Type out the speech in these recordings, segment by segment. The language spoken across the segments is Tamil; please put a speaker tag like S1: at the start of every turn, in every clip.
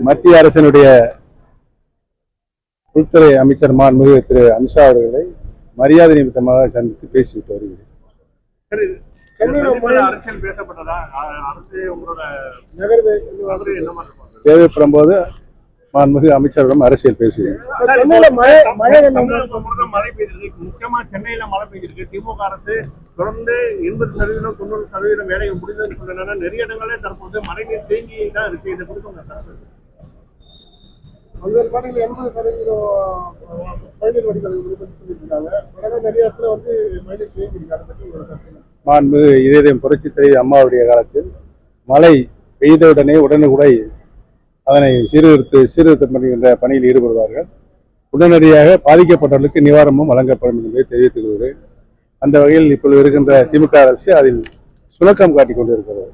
S1: மத்திய அரசினுடைய உள்துறை அமைச்சர் மாண்புமிகு திரு அமித்ஷா அவர்களை மரியாதை நிமித்தமாக சந்தித்து பேசிவிட்டு வருகிறேன். தேவைப்படும் போது மாண்புமிகு அமைச்சரிடம் அரசியல் பேசுகிறேன்.
S2: முக்கியமா சென்னையில மழை பெய்திருக்கு. திமுக அரசு தொடர்ந்து 80% 90% வேலைகள் முடிந்ததுன்னு சொன்னா நிறைய இடங்களே தற்போது மழைநீர் தேங்கி தான் இருக்கு. இதை கொடுத்து பல்வேறு பாடல்கள் 80% மழைநீர் வடிகால் சொல்லியிருக்காங்க. நிறைய இடத்துல வந்து மழைநீர் தேங்கி இருக்கு.
S1: மாண்புமிகு இதயம் புரட்சித் தலைவி அம்மாவுடைய காலத்தில் மழை பெய்தவுடனே உடனுக்குடை அதனை சீர்திருத்தம் பண்ணுகின்ற பணியில் ஈடுபடுவார்கள். உடனடியாக பாதிக்கப்பட்டவர்களுக்கு நிவாரணமும் வழங்கப்படும் என்பதை தெரிவித்துக் கொள்கிறேன். அந்த வகையில் இப்பொழுது இருக்கின்ற திமுக அரசு அதில் சுணக்கம் காட்டிக் கொண்டிருக்கிறது.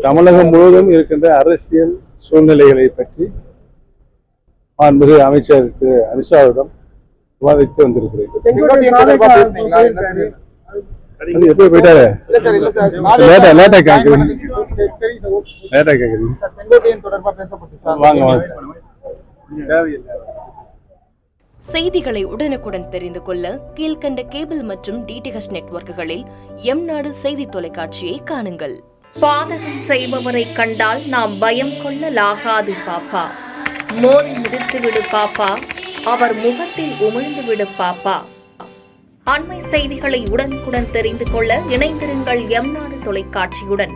S1: தமிழகம் முழுவதும் இருக்கின்ற அரசியல் சூழ்நிலைகளை பற்றி மாண்புமிகு அமைச்சர் திரு அமித்ஷாவிடம் விவாதித்து வந்திருக்கிறேன். எப்படி போயிட்டாரு?
S3: செய்திகளை உடனுக்குடன் தெரிந்து கொள்ள கீழ்கண்ட கேபிள் மற்றும் டிடிஎச் நெட்வொர்க்குகளில் எம்நாடு செய்தி தொலைக்காட்சியை காணுங்கள். பாதகம் செய்பவரை கண்டால் நாம் பயம் கொள்ளலாகாது பாப்பா. மோதி மிதித்துவிடு பாப்பா, அவர் முகத்தில் உமிழ்ந்துவிடு பாப்பா. அண்மை செய்திகளை உடனுக்குடன் தெரிந்து கொள்ள இணைந்திருங்கள் எம்நாடு தொலைக்காட்சியுடன்.